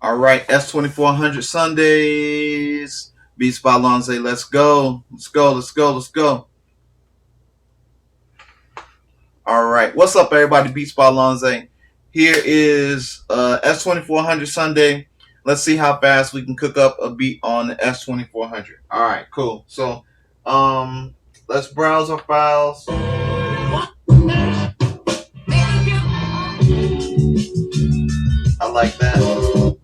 All right, S2400 Sundays. Beatsbylonza, let's go. Let's go, let's go, let's go. All right, what's up, everybody? Beatsbylonza. Here is S2400 Sunday. Let's see how fast we can cook up a beat on the S2400. All right, cool. So, let's browse our files. I like that.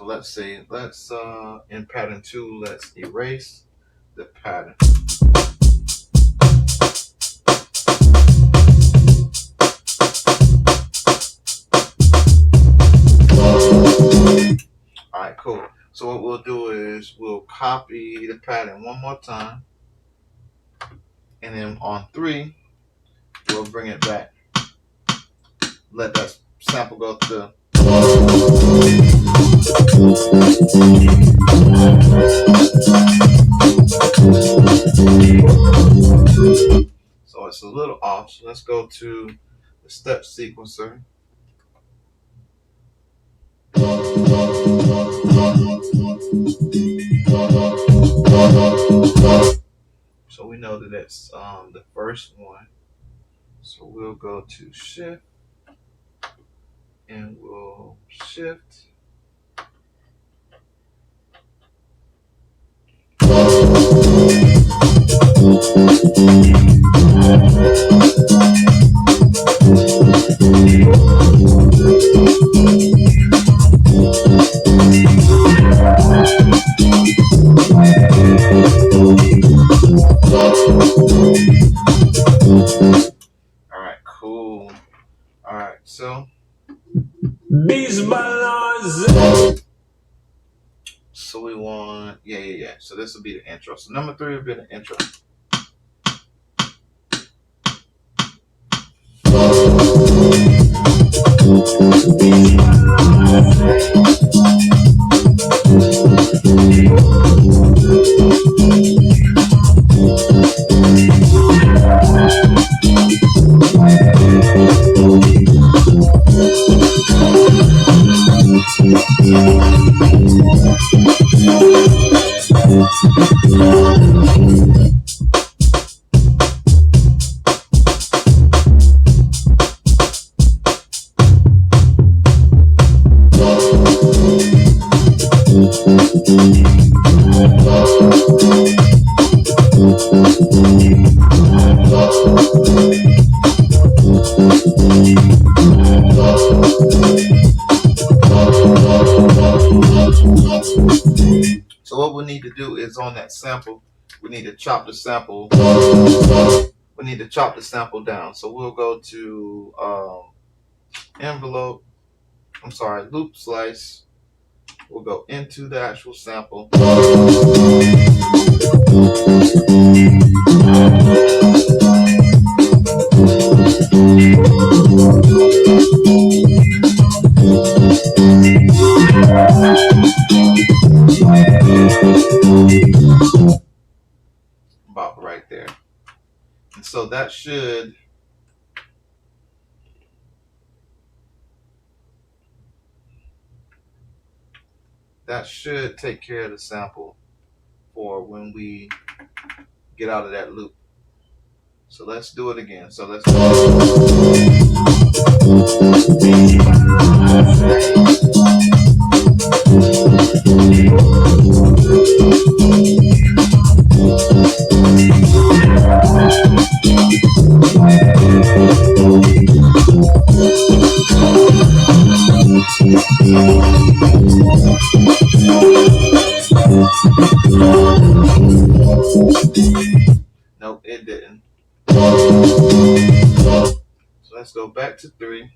let's see. Let's in pattern 2, let's erase the pattern. All right, cool. So what we'll do is we'll copy the pattern one more time, and then on 3, we'll bring it back. Let that sample go through. So it's a little off. So let's go to the step sequencer. So we know that it's the first one. So we'll go to shift and we'll shift. Alright, cool. Alright, so Beatsbylonza. So we want, yeah. So this will be the intro. So number 3 will be the intro. So what we need to do is on that sample, we need to chop the sample. We need to chop the sample down. So we'll go to loop slice. We'll go into the actual sample. About right there. And so that should take care of the sample for when we get out of that loop. So let's do it again. So let's Nope, it didn't. So let's go back to 3.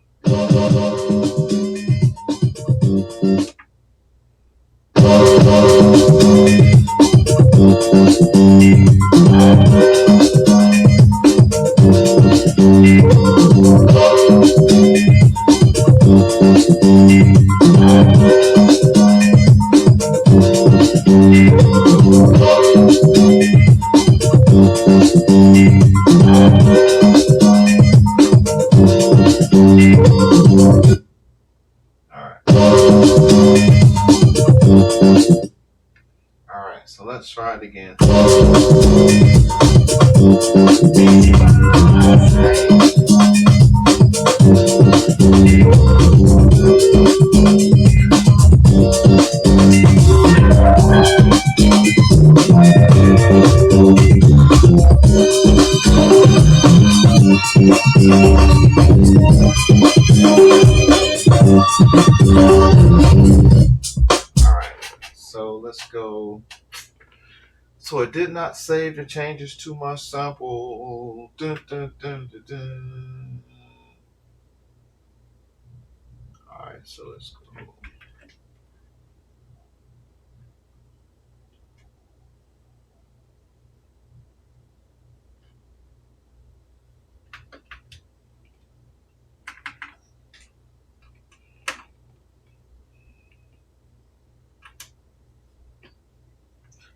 Alright, so let's try it again. So it did not save the changes to my sample. Dun, dun, dun, dun, dun. Alright, so let's go.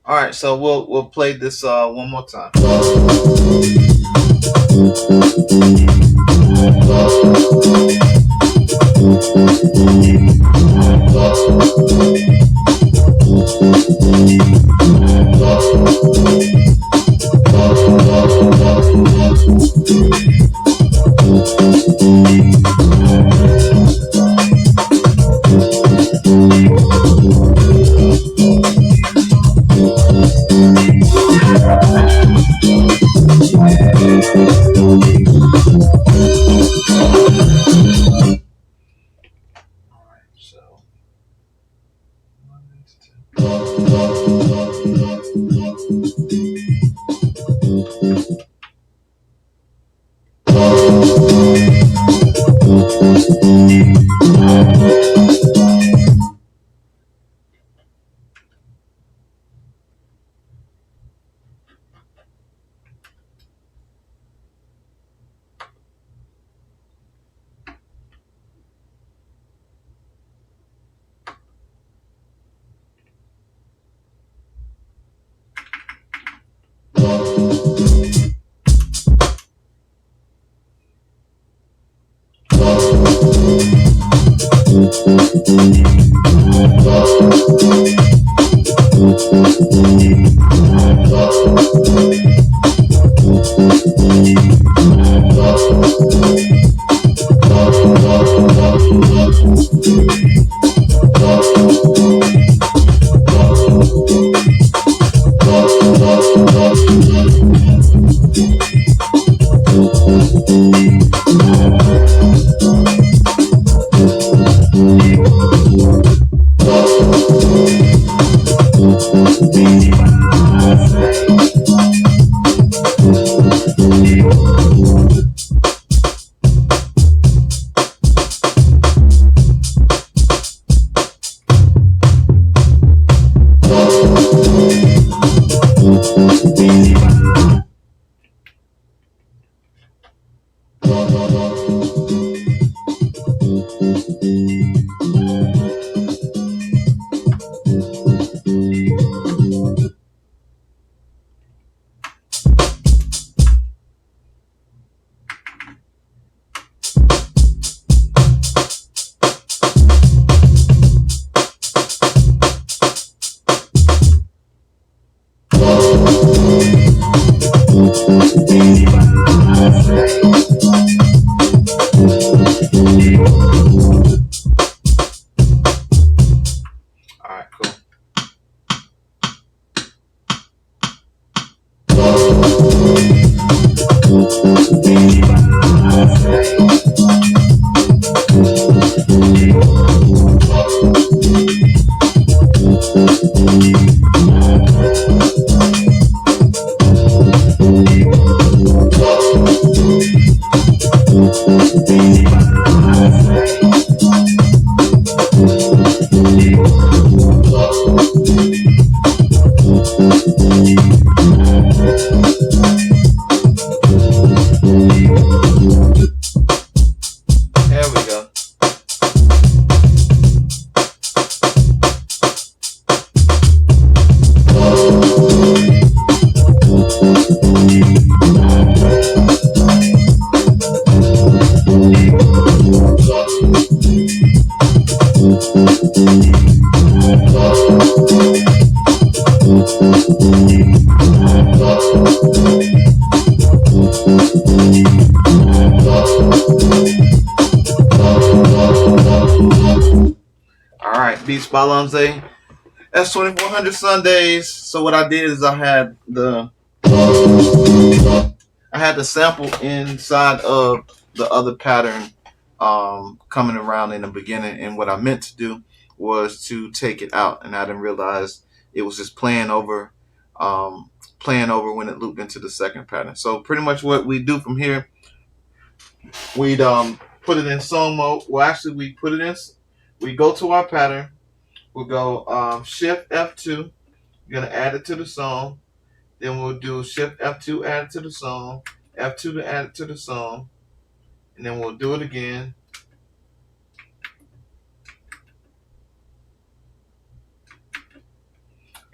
Alright, so we'll play this one more time. So alright, cool. There we go. Alright, Beatsbylonza, S2400 Sundays. So what I did is I had the sample inside of the other pattern coming around in the beginning, and what I meant to do was to take it out, and I didn't realize it was just playing over playing over when it looped into the second pattern. So pretty much what we do from here, we'd put it in song mode. Well, actually, we go to our pattern. We'll go Shift F2. You're gonna add it to the song. Then we'll do Shift F2, add it to the song. F2 to add it to the song, and then we'll do it again.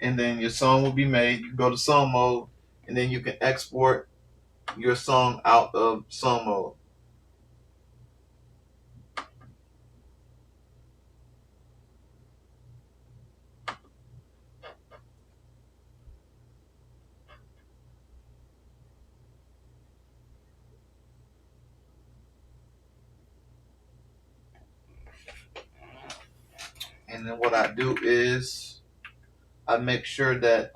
And then your song will be made. You can go to song mode, and then you can export your song out of song mode. And then what I do is I make sure that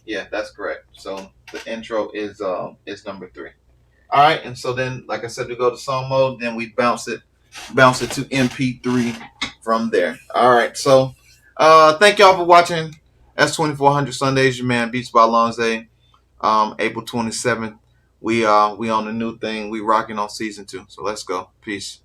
yeah, that's correct. So the intro is number 3. All right, and so then, like I said, we go to song mode, then we bounce it to MP3 from there. All right, so thank y'all for watching S2400 Sundays. Your man Beatsbylonza. April 27th. We on the new thing. We rocking on season 2. So let's go. Peace.